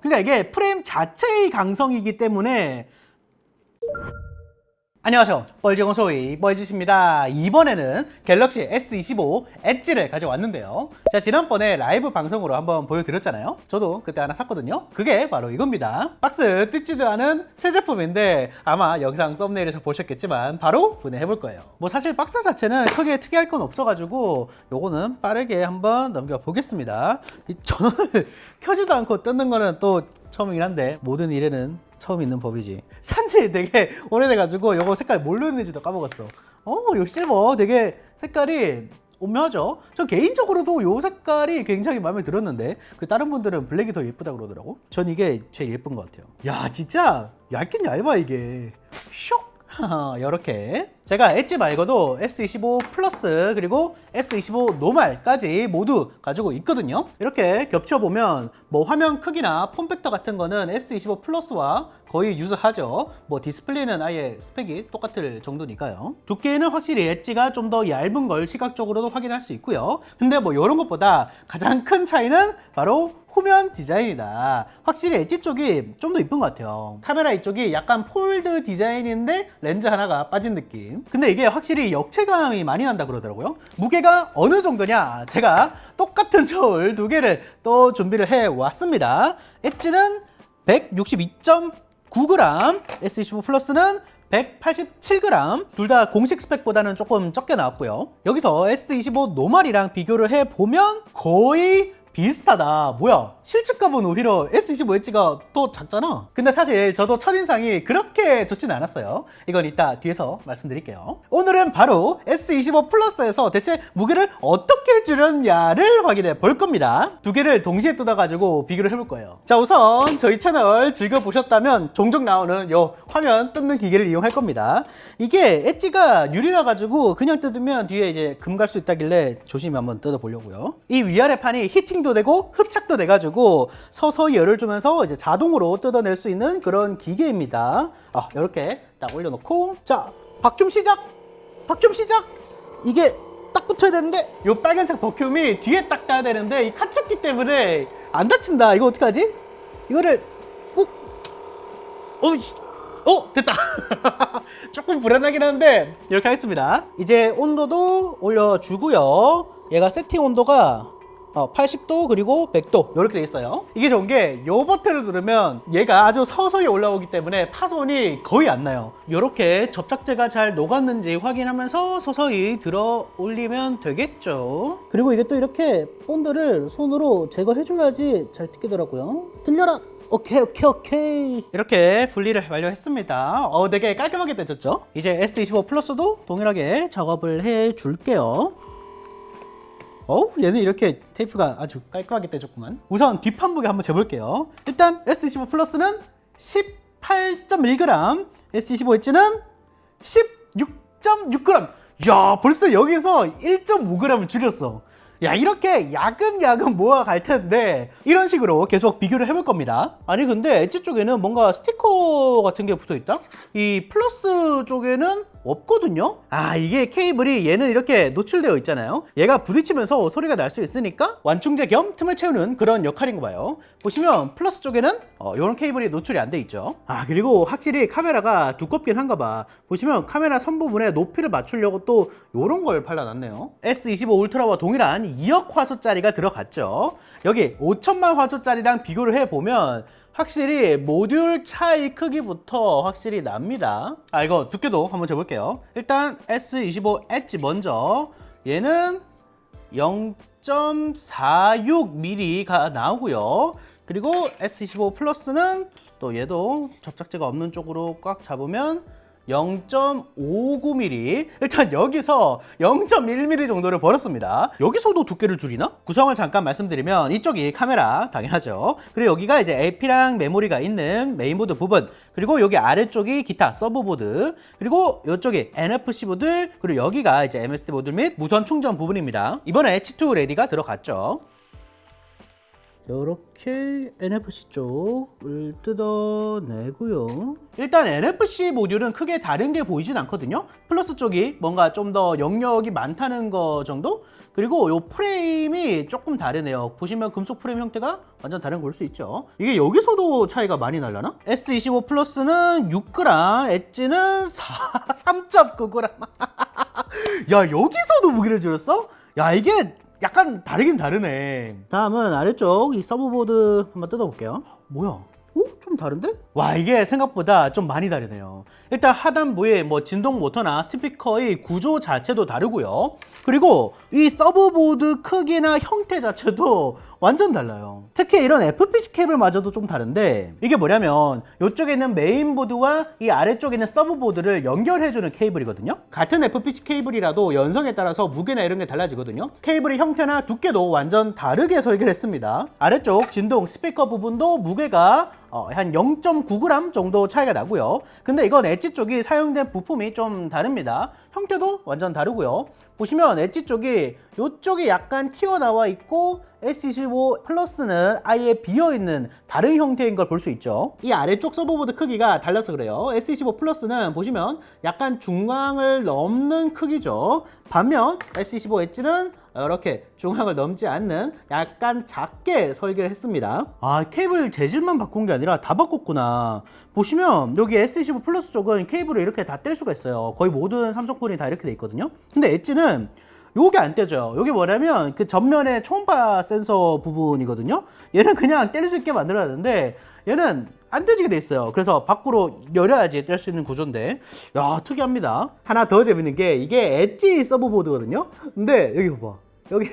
그러니까 이게 프레임 자체의 강성이기 때문에. 안녕하세요, 뻘지공소의 뻘짓입니다. 이번에는 갤럭시 S25 엣지를 가져왔는데요. 제가 지난번에 라이브 방송으로 한번 보여드렸잖아요. 저도 그때 하나 샀거든요. 그게 바로 이겁니다. 박스 뜯지도 않은 새 제품인데 아마 영상 썸네일에서 보셨겠지만 바로 분해해볼 거예요. 뭐 사실 박스 자체는 크게 특이할 건 없어가지고 요거는 빠르게 한번 넘겨보겠습니다. 이 전원을 켜지도 않고 뜯는 거는 또 처음이긴 한데 모든 일에는 처음 있는 법이지. 산지 되게 오래돼가지고 요거 색깔 뭘로 했는지도 까먹었어. 요 실버 되게 색깔이 오묘하죠. 저 개인적으로도 요 색깔이 굉장히 마음에 들었는데 다른 분들은 블랙이 더 예쁘다 그러더라고. 전 이게 제일 예쁜 것 같아요. 야, 진짜 얇긴 얇아 이게. 슉! 이렇게 제가 엣지 말고도 S25 플러스 그리고 S25 노멀까지 모두 가지고 있거든요. 이렇게 겹쳐보면 뭐 화면 크기나 폼팩터 같은 거는 S25 플러스와 거의 유사하죠. 뭐 디스플레이는 아예 스펙이 똑같을 정도니까요. 두께는 확실히 엣지가 좀 더 얇은 걸 시각적으로도 확인할 수 있고요. 근데 뭐 이런 것보다 가장 큰 차이는 바로 후면 디자인이다. 확실히 엣지 쪽이 좀 더 이쁜 것 같아요. 카메라 이쪽이 약간 폴드 디자인인데 렌즈 하나가 빠진 느낌. 근데 이게 확실히 역체감이 많이 난다 그러더라고요. 무게가 어느 정도냐? 제가 똑같은 저울 두 개를 또 준비를 해 왔습니다. 엣지는 162.9g, S25 플러스는 187g. 둘 다 공식 스펙보다는 조금 적게 나왔고요. 여기서 S25 노멀이랑 비교를 해보면 거의 비슷하다. 뭐야, 실측값은 오히려 S25 엣지가 더 작잖아. 근데 사실 저도 첫인상이 그렇게 좋진 않았어요. 이건 이따 뒤에서 말씀드릴게요. 오늘은 바로 S25 플러스에서 대체 무게를 어떻게 줄였냐를 확인해 볼 겁니다. 두 개를 동시에 뜯어가지고 비교를 해볼 거예요. 자, 우선 저희 채널 즐겨보셨다면 종종 나오는 요 화면 뜯는 기계를 이용할 겁니다. 이게 엣지가 유리라 가지고 그냥 뜯으면 뒤에 이제 금 갈 수 있다길래 조심히 한번 뜯어보려고요. 이 위아래 판이 히팅도 되고 흡착도 돼가지고 서서히 열을 주면서 이제 자동으로 뜯어낼 수 있는 그런 기계입니다. 이렇게 딱 올려놓고, 자, 박줌 시작! 박줌 시작! 이게 딱 붙어야 되는데 이 빨간색 버큐움이 뒤에 딱 닿아야 되는데 이 카쳤기 때문에 안 닫힌다. 이거 어떡하지? 이거를 꾹! 됐다. 조금 불안하긴 한데 이렇게 하겠습니다. 이제 온도도 올려주고요. 얘가 세팅 온도가 80도 그리고 100도 이렇게 돼 있어요. 이게 좋은 게 이 버튼을 누르면 얘가 아주 서서히 올라오기 때문에 파손이 거의 안 나요. 이렇게 접착제가 잘 녹았는지 확인하면서 서서히 들어 올리면 되겠죠. 그리고 이게 또 이렇게 본드를 손으로 제거해줘야지 잘 뜯기더라고요. 들려라! 오케이. 이렇게 분리를 완료했습니다. 되게 깔끔하게 떼졌죠? 이제 S25 플러스도 동일하게 작업을 해줄게요. 얘는 이렇게 테이프가 아주 깔끔하게 떼졌구만. 우선 뒷판무게 한번 재볼게요. 일단 S25 플러스는 18.1g, S25 엣지는 16.6g. 야, 벌써 여기서 1.5g을 줄였어. 야, 이렇게 야금야금 모아갈 텐데 이런 식으로 계속 비교를 해볼 겁니다. 아니 근데 엣지 쪽에는 뭔가 스티커 같은 게 붙어있다? 이 플러스 쪽에는 없거든요? 이게 케이블이 얘는 이렇게 노출되어 있잖아요. 얘가 부딪히면서 소리가 날 수 있으니까 완충제 겸 틈을 채우는 그런 역할인 거 봐요. 보시면 플러스 쪽에는 이런 케이블이 노출이 안 돼 있죠. 그리고 확실히 카메라가 두껍긴 한가 봐. 보시면 카메라 선 부분에 높이를 맞추려고 또 이런 걸 발라놨네요. S25 울트라와 동일한 2억 화소짜리가 들어갔죠. 여기 5천만 화소짜리랑 비교를 해보면 확실히 모듈 차이 크기부터 확실히 납니다. 이거 두께도 한번 재볼게요. 일단 S25 엣지 먼저, 얘는 0.46mm가 나오고요. 그리고 S25 플러스는 또 얘도 접착제가 없는 쪽으로 꽉 잡으면 0.59mm. 일단 여기서 0.1mm 정도를 벌었습니다. 여기서도 두께를 줄이나? 구성을 잠깐 말씀드리면 이쪽이 카메라 당연하죠. 그리고 여기가 이제 AP랑 메모리가 있는 메인보드 부분, 그리고 여기 아래쪽이 기타 서브보드, 그리고 이쪽이 NFC 보드, 그리고 여기가 이제 MSD 보드 및 무선 충전 부분입니다. 이번에 H2 레디가 들어갔죠. 이렇게 NFC 쪽을 뜯어내고요. 일단 NFC 모듈은 크게 다른 게 보이진 않거든요. 플러스 쪽이 뭔가 좀 더 영역이 많다는 거 정도? 그리고 이 프레임이 조금 다르네요. 보시면 금속 프레임 형태가 완전 다른 걸 볼 수 있죠. 이게 여기서도 차이가 많이 날라나? S25 플러스는 6g, 엣지는 3.9g. 야, 여기서도 무게를 줄였어? 야, 이게 약간 다르긴 다르네. 다음은 아래쪽 이 서브보드 한번 뜯어볼게요. 뭐야? 오? 좀 다른데? 와, 이게 생각보다 좀 많이 다르네요. 일단 하단부에 뭐 진동 모터나 스피커의 구조 자체도 다르고요. 그리고 이 서브보드 크기나 형태 자체도 완전 달라요. 특히 이런 FPC 케이블마저도 좀 다른데, 이게 뭐냐면 이쪽에 있는 메인보드와 이 아래쪽에 있는 서브보드를 연결해주는 케이블이거든요. 같은 FPC 케이블이라도 연성에 따라서 무게나 이런 게 달라지거든요. 케이블의 형태나 두께도 완전 다르게 설계를 했습니다. 아래쪽 진동 스피커 부분도 무게가 한 0.9g 정도 차이가 나고요. 근데 이건 엣지 쪽이 사용된 부품이 좀 다릅니다. 형태도 완전 다르고요. 보시면 엣지 쪽이 이쪽이 약간 튀어나와 있고 S25 플러스는 아예 비어있는 다른 형태인 걸 볼 수 있죠. 이 아래쪽 서버보드 크기가 달라서 그래요. S25 플러스는 보시면 약간 중앙을 넘는 크기죠. 반면 S25 엣지는 이렇게 중앙을 넘지 않는 약간 작게 설계를 했습니다. 아, 케이블 재질만 바꾼 게 아니라 다 바꿨구나. 보시면 여기 S25 플러스 쪽은 케이블을 이렇게 다 뗄 수가 있어요. 거의 모든 삼성폰이 다 이렇게 돼 있거든요. 근데 엣지는 요게 안 떼져요. 요게 뭐냐면 그 전면에 초음파 센서 부분이거든요. 얘는 그냥 뗄 수 있게 만들어놨는데 얘는 안 떼지게 돼 있어요. 그래서 밖으로 열어야지 뗄 수 있는 구조인데, 야, 특이합니다. 하나 더 재밌는 게 이게 엣지 서브보드거든요. 근데 여기 봐봐. 여기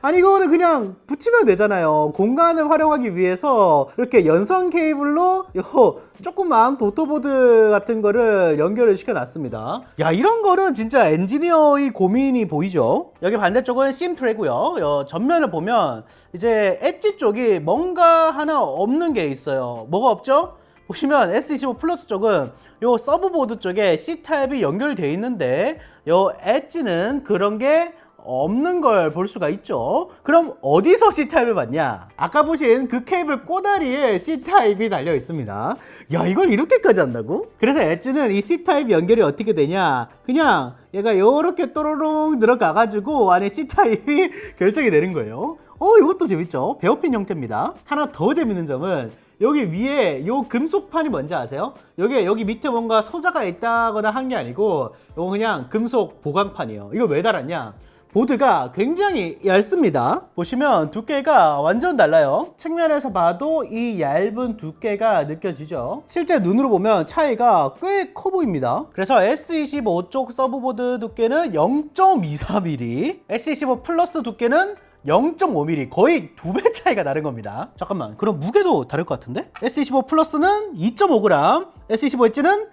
아니 이거는 그냥 붙이면 되잖아요. 공간을 활용하기 위해서 이렇게 연선 케이블로 요 조그만 도토보드 같은 거를 연결을 시켜놨습니다. 야, 이런 거는 진짜 엔지니어의 고민이 보이죠. 여기 반대쪽은 심트레고요. 전면을 보면 이제 엣지 쪽이 뭔가 하나 없는 게 있어요. 뭐가 없죠? 보시면 S25 플러스 쪽은 요 서브보드 쪽에 C타입이 연결되어 있는데 요 엣지는 그런 게 없는 걸 볼 수가 있죠. 그럼 어디서 C타입을 받냐? 아까 보신 그 케이블 꼬다리에 C타입이 달려 있습니다. 야, 이걸 이렇게까지 한다고? 그래서 엣지는 이 C타입 연결이 어떻게 되냐? 그냥 얘가 이렇게 또로롱 들어가가지고 안에 C타입이 결정이 되는 거예요. 이것도 재밌죠? 베어핀 형태입니다. 하나 더 재밌는 점은 여기 위에 요 금속판이 뭔지 아세요? 여기 밑에 뭔가 소자가 있다거나 한 게 아니고 이거 그냥 금속 보강판이에요. 이거 왜 달았냐? 보드가 굉장히 얇습니다. 보시면 두께가 완전 달라요. 측면에서 봐도 이 얇은 두께가 느껴지죠. 실제 눈으로 보면 차이가 꽤 커 보입니다. 그래서 S25 쪽 서브보드 두께는 0.24mm, S25 플러스 두께는 0.5mm, 거의 2배 차이가 나는 겁니다. 잠깐만, 그럼 무게도 다를 것 같은데? S25 플러스는 2.5g, S25 엣지는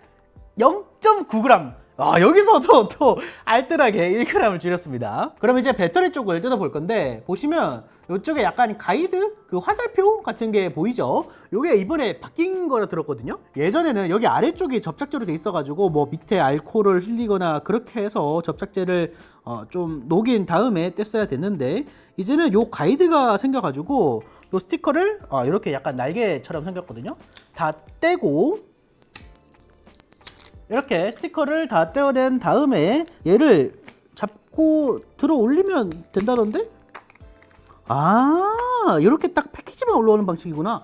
0.9g. 여기서도 또 알뜰하게 1g을 줄였습니다. 그럼 이제 배터리 쪽을 뜯어볼 건데, 보시면 이쪽에 약간 가이드? 그 화살표 같은 게 보이죠? 요게 이번에 바뀐 거라 들었거든요? 예전에는 여기 아래쪽이 접착제로 돼 있어가지고 뭐 밑에 알코올을 흘리거나 그렇게 해서 접착제를 좀 녹인 다음에 뗐어야 됐는데, 이제는 요 가이드가 생겨가지고 요 스티커를 이렇게 약간 날개처럼 생겼거든요? 다 떼고 이렇게 스티커를 다 떼어낸 다음에 얘를 잡고 들어 올리면 된다던데? 이렇게 딱 패키지만 올라오는 방식이구나.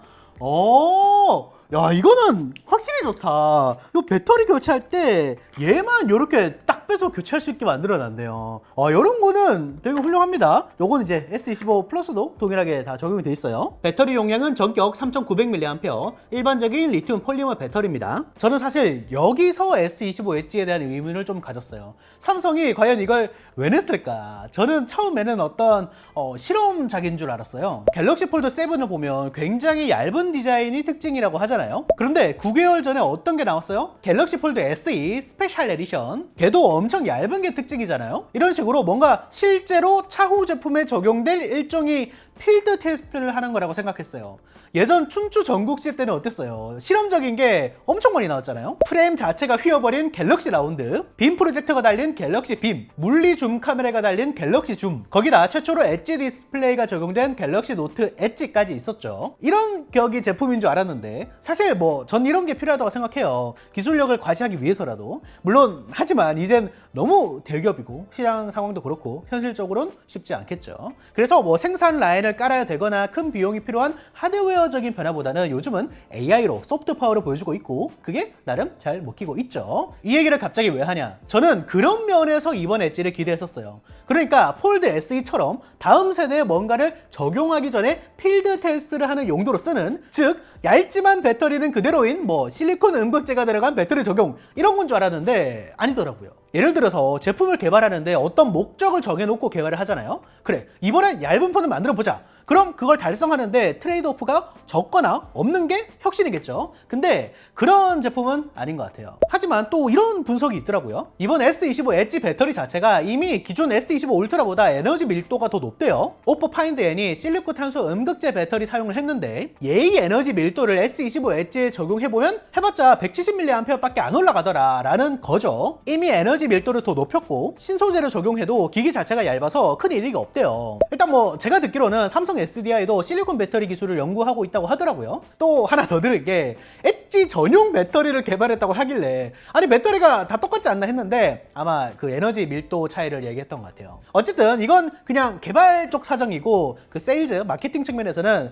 야, 이거는 확실히 좋다. 요 배터리 교체할 때 얘만 이렇게 딱 빼서 교체할 수 있게 만들어놨네요. 이런 거는 되게 훌륭합니다. 요건 이제 S25 플러스도 동일하게 다 적용이 돼 있어요. 배터리 용량은 전격 3900mAh, 일반적인 리튬 폴리머 배터리입니다. 저는 사실 여기서 S25 엣지에 대한 의문을 좀 가졌어요. 삼성이 과연 이걸 왜 냈을까? 저는 처음에는 어떤 실험작인 줄 알았어요. 갤럭시 폴드 7을 보면 굉장히 얇은 디자인이 특징이라고 하잖아요. 그런데 9개월 전에 어떤 게 나왔어요? 갤럭시 폴드 SE 스페셜 에디션. 걔도 엄청 얇은 게 특징이잖아요. 이런 식으로 뭔가 실제로 차후 제품에 적용될 일종의 필드 테스트를 하는 거라고 생각했어요. 예전 춘추 전국시 때는 어땠어요? 실험적인 게 엄청 많이 나왔잖아요. 프레임 자체가 휘어버린 갤럭시 라운드, 빔 프로젝터가 달린 갤럭시 빔, 물리 줌 카메라가 달린 갤럭시 줌, 거기다 최초로 엣지 디스플레이가 적용된 갤럭시 노트 엣지까지 있었죠. 이런 격이 제품인 줄 알았는데 사실 뭐 전 이런 게 필요하다고 생각해요. 기술력을 과시하기 위해서라도. 물론 하지만 이젠 너무 대기업이고 시장 상황도 그렇고 현실적으로는 쉽지 않겠죠. 그래서 뭐 생산 라인을 깔아야 되거나 큰 비용이 필요한 하드웨어적인 변화보다는 요즘은 AI로 소프트 파워를 보여주고 있고 그게 나름 잘 먹히고 있죠. 이 얘기를 갑자기 왜 하냐? 저는 그런 면에서 이번 엣지를 기대했었어요. 그러니까 폴드 SE처럼 다음 세대에 뭔가를 적용하기 전에 필드 테스트를 하는 용도로 쓰는, 즉 얇지만 배터리는 그대로인 뭐 실리콘 음극재가 들어간 배터리 적용, 이런 건 줄 알았는데 아니더라고요. 예를 들어서 제품을 개발하는데 어떤 목적을 정해놓고 개발을 하잖아요. 그래, 이번엔 얇은 폰을 만들어 보자. 그럼 그걸 달성하는데 트레이드오프가 적거나 없는 게 혁신이겠죠. 근데 그런 제품은 아닌 것 같아요. 하지만 또 이런 분석이 있더라고요. 이번 S25 엣지 배터리 자체가 이미 기존 S25 울트라보다 에너지 밀도가 더 높대요. 오포 파인드 N이 실리콘 탄소 음극재 배터리 사용을 했는데 얘의 에너지 밀도를 S25 엣지에 적용해보면 해봤자 170mAh 밖에 안 올라가더라 라는 거죠. 이미 에너지 밀도를 더 높였고 신소재를 적용해도 기기 자체가 얇아서 큰 이득이 없대요. 일단 뭐 제가 듣기로는 삼성 SDI도 실리콘 배터리 기술을 연구하고 있다고 하더라고요. 또 하나 더 들은 게 엣지 전용 배터리를 개발했다고 하길래 아니 배터리가 다 똑같지 않나 했는데 아마 그 에너지 밀도 차이를 얘기했던 것 같아요. 어쨌든 이건 그냥 개발 쪽 사정이고 그 세일즈 마케팅 측면에서는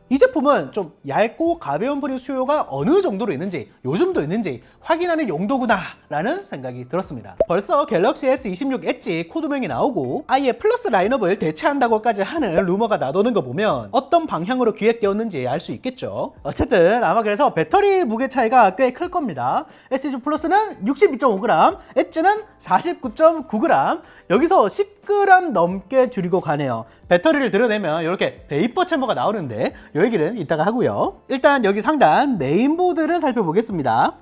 이 제품은 좀 얇고 가벼운 폰의 수요가 어느 정도로 있는지, 요즘도 있는지 확인하는 용도구나 라는 생각이 들었습니다. 벌써 갤럭시 S26 엣지 코드명이 나오고 아예 플러스 라인업을 대체한다고까지 하는 루머가 나도는 거 보면 어떤 방향으로 기획되었는지 알 수 있겠죠. 어쨌든 아마 그래서 배터리 무게 차이가 꽤 클 겁니다. S26 플러스는 62.5g, 엣지는 49.9g, 여기서 10g 넘게 줄이고 가네요. 배터리를 드러내면 이렇게 베이퍼 챔버가 나오는데 이 얘기는 이따가 하고요. 일단 여기 상단 메인보드를 살펴보겠습니다.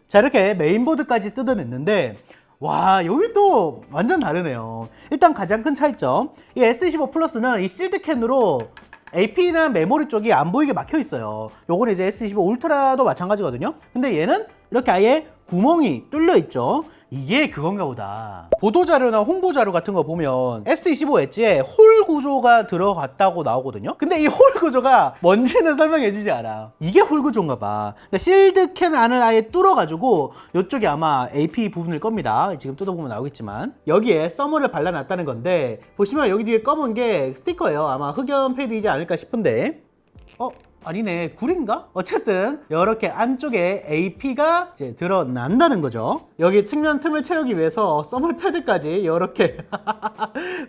자, 이렇게 메인보드까지 뜯어냈는데 와, 여기 또 완전 다르네요. 일단 가장 큰 차이점, 이 S25 플러스는 이 실드캔으로 AP나 메모리 쪽이 안 보이게 막혀 있어요. 요거는 이제 S25 울트라도 마찬가지거든요. 근데 얘는 이렇게 아예 구멍이 뚫려 있죠. 이게 그건가 보다. 보도자료나 홍보자료 같은 거 보면 S25 엣지에 홀 구조가 들어갔다고 나오거든요. 근데 이 홀 구조가 뭔지는 설명해주지 않아. 이게 홀 구조인가 봐. 그러니까 실드캔 안을 아예 뚫어가지고 이쪽이 아마 AP 부분일 겁니다. 지금 뜯어보면 나오겠지만 여기에 써머를 발라놨다는 건데 보시면 여기 뒤에 검은 게 스티커예요. 아마 흑연 패드이지 않을까 싶은데 아니네, 굴인가? 어쨌든 이렇게 안쪽에 AP가 이제 드러난다는 거죠. 여기 측면 틈을 채우기 위해서 써머 패드까지 이렇게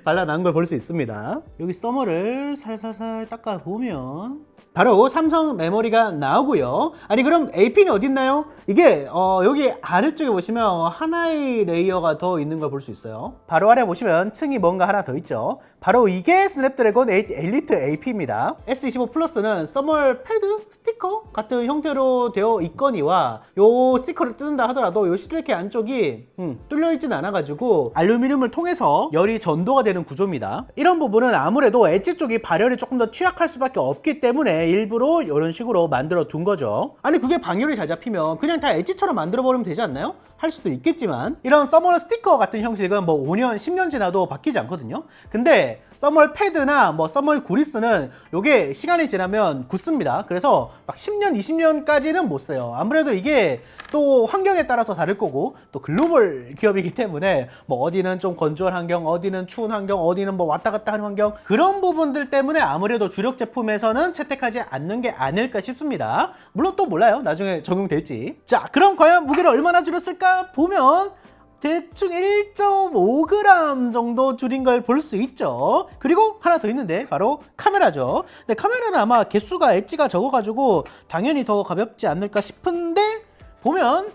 발라난 걸 볼 수 있습니다. 여기 써머를 살살살 닦아보면 바로 삼성 메모리가 나오고요. 아니 그럼 AP는 어디 있나요? 이게 여기 아래쪽에 보시면 하나의 레이어가 더 있는 걸 볼 수 있어요. 바로 아래 보시면 층이 뭔가 하나 더 있죠. 바로 이게 스냅드래곤 8 엘리트 AP입니다. S25 플러스는 써멀 패드 스티커 같은 형태로 되어 있거니와 요 스티커를 뜯는다 하더라도 요 실리콘 안쪽이 뚫려 있진 않아 가지고 알루미늄을 통해서 열이 전도가 되는 구조입니다. 이런 부분은 아무래도 엣지 쪽이 발열이 조금 더 취약할 수밖에 없기 때문에 일부러 이런 식으로 만들어 둔 거죠. 아니 그게 방열이 잘 잡히면 그냥 다 엣지처럼 만들어 버리면 되지 않나요? 할 수도 있겠지만 이런 써멀 스티커 같은 형식은 뭐 5년, 10년 지나도 바뀌지 않거든요. 근데 써멀 패드나 뭐 써멀 구리스는 요게 시간이 지나면 굳습니다. 그래서 막 10년, 20년까지는 못 써요. 아무래도 이게 또 환경에 따라서 다를 거고 또 글로벌 기업이기 때문에 뭐 어디는 좀 건조한 환경, 어디는 추운 환경, 어디는 뭐 왔다 갔다 하는 환경, 그런 부분들 때문에 아무래도 주력 제품에서는 채택하지 않는 게 아닐까 싶습니다. 물론 또 몰라요. 나중에 적용될지. 자, 그럼 과연 무게를 얼마나 줄였을까 보면 대충 1.5g 정도 줄인 걸 볼 수 있죠. 그리고 하나 더 있는데 바로 카메라죠. 근데 카메라는 아마 개수가 엣지가 적어가지고 당연히 더 가볍지 않을까 싶은데 보면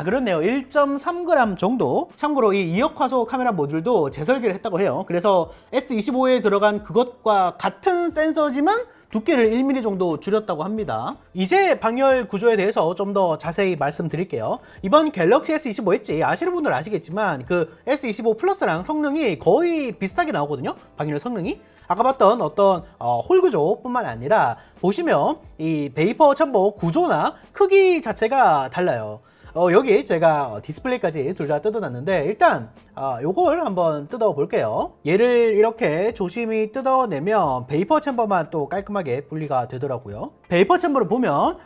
그렇네요. 1.3g 정도. 참고로 이 2억 화소 카메라 모듈도 재설계를 했다고 해요. 그래서 S25에 들어간 그것과 같은 센서지만 두께를 1mm 정도 줄였다고 합니다. 이제 방열 구조에 대해서 좀 더 자세히 말씀드릴게요. 이번 갤럭시 S25 엣지 아시는 분들 아시겠지만 그 S25 플러스랑 성능이 거의 비슷하게 나오거든요. 방열 성능이. 아까 봤던 어떤 홀 구조뿐만 아니라 보시면 이 베이퍼 챔버 구조나 크기 자체가 달라요. 여기 제가 디스플레이까지 둘 다 뜯어놨는데 일단 요걸 한번 뜯어 볼게요. 얘를 이렇게 조심히 뜯어내면 베이퍼 챔버만 또 깔끔하게 분리가 되더라고요. 베이퍼 챔버를 보면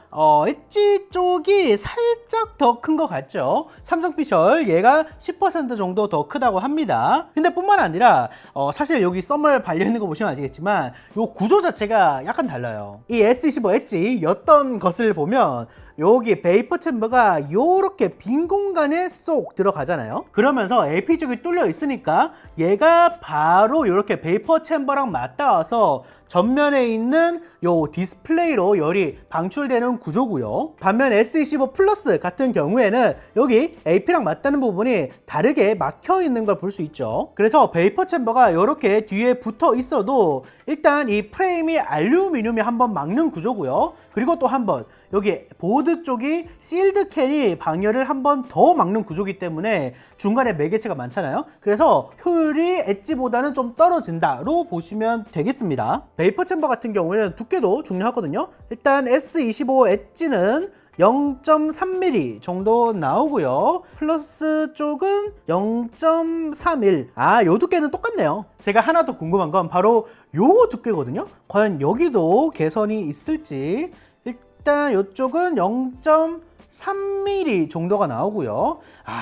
엣지 쪽이 살짝 더 큰 것 같죠. 삼성피셜 얘가 10% 정도 더 크다고 합니다. 근데 뿐만 아니라 사실 여기 썸을 발려있는 거 보시면 아시겠지만 요 구조 자체가 약간 달라요. 이 S25 엣지였던 것을 보면 여기 베이퍼 챔버가 요렇게 빈 공간에 쏙 들어가잖아요. 그러면서 LP 쪽이 뚫려 있으니까 얘가 바로 요렇게 베이퍼 챔버랑 맞닿아서 전면에 있는 요 디스플레이로 열이 방출되는 구조고요. 반면 S25 플러스 같은 경우에는 여기 AP랑 맞닿는 부분이 다르게 막혀 있는 걸 볼 수 있죠. 그래서 베이퍼 챔버가 이렇게 뒤에 붙어 있어도 일단 이 프레임이 알루미늄이 한번 막는 구조고요. 그리고 또 한번 여기 보드 쪽이 실드 캔이 방열을 한 번 더 막는 구조이기 때문에 중간에 매개체가 많잖아요. 그래서 효율이 엣지보다는 좀 떨어진다로 보시면 되겠습니다. 베이퍼 챔버 같은 경우에는 두께도 중요하거든요. 일단 S25 엣지는 0.3mm 정도 나오고요. 플러스 쪽은 0.31. 요 두께는 똑같네요. 제가 하나 더 궁금한 건 바로 요 두께거든요. 과연 여기도 개선이 있을지. 일단 이쪽은 0.3mm 정도가 나오고요.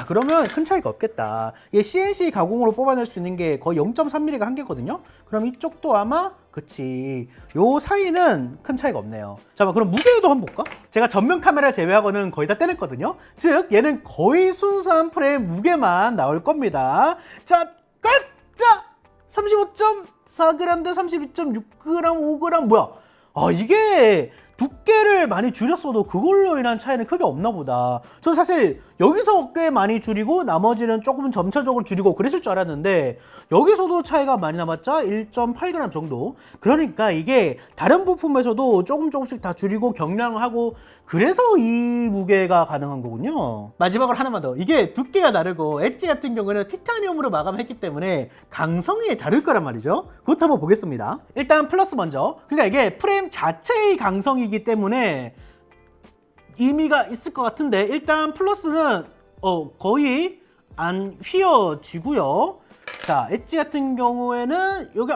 그러면 큰 차이가 없겠다. 이게 CNC 가공으로 뽑아낼 수 있는 게 거의 0.3mm가 한계거든요. 그럼 이쪽도 아마 그치. 요 사이는 큰 차이가 없네요. 자, 그럼 무게도 한번 볼까? 제가 전면 카메라 제외하고는 거의 다 떼냈거든요. 즉, 얘는 거의 순수한 프레임 무게만 나올 겁니다. 자, 자! 35.4g 대 32.6g, 5g, 뭐야? 이게 두께를 많이 줄였어도 그걸로 인한 차이는 크게 없나 보다. 전 사실 여기서 꽤 많이 줄이고 나머지는 조금 점차적으로 줄이고 그랬을 줄 알았는데 여기서도 차이가 많이 남았자 1.8g 정도. 그러니까 이게 다른 부품에서도 조금씩 다 줄이고 경량하고 그래서 이 무게가 가능한 거군요. 마지막으로 하나만 더. 이게 두께가 다르고 엣지 같은 경우는 티타늄으로 마감했기 때문에 강성이 다를 거란 말이죠. 그것도 한번 보겠습니다. 일단 플러스 먼저. 그러니까 이게 프레임 자체의 강성이기 때문에 의미가 있을 것 같은데 일단 플러스는 거의 안 휘어지고요. 자, 엣지 같은 경우에는 여기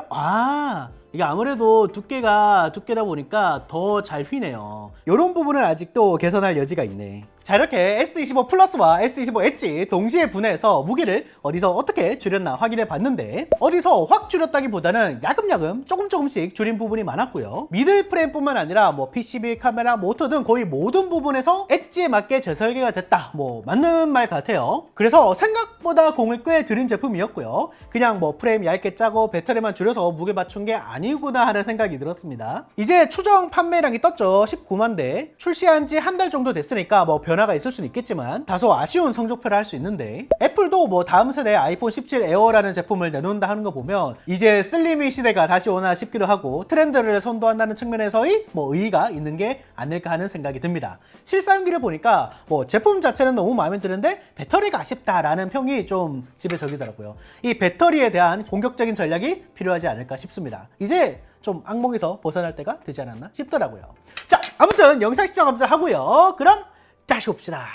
이게 아무래도 두께다 보니까 더 잘 휘네요. 이런 부분은 아직도 개선할 여지가 있네. 자, 이렇게 S25 플러스와 S25 엣지 동시에 분해해서 무게를 어디서 어떻게 줄였나 확인해 봤는데 어디서 확 줄였다기보다는 야금야금 조금씩 줄인 부분이 많았고요. 미들 프레임뿐만 아니라 PCB, 카메라, 모터 등 거의 모든 부분에서 엣지에 맞게 재설계가 됐다. 맞는 말 같아요. 그래서 생각보다 공을 꽤 들인 제품이었고요. 그냥 프레임 얇게 짜고 배터리만 줄여서 무게 맞춘 게 아니구나 하는 생각이 들었습니다. 이제 추정 판매량이 떴죠. 19만 대. 출시한 지 한 달 정도 됐으니까 변화가 있을 수는 있겠지만 다소 아쉬운 성적표를 할 수 있는데 애플도 다음 세대 아이폰 17 에어라는 제품을 내놓는다 하는 거 보면 이제 슬림이 시대가 다시 오나 싶기도 하고 트렌드를 선도한다는 측면에서의 의의가 있는 게 아닐까 하는 생각이 듭니다. 실사용기를 보니까 제품 자체는 너무 마음에 드는데 배터리가 아쉽다라는 평이 좀 지배적이더라고요. 이 배터리에 대한 공격적인 전략이 필요하지 않을까 싶습니다. 이제 좀 악몽에서 벗어날 때가 되지 않았나 싶더라고요. 자, 아무튼 영상 시청 감사하고요. 그럼 다시 봅시다.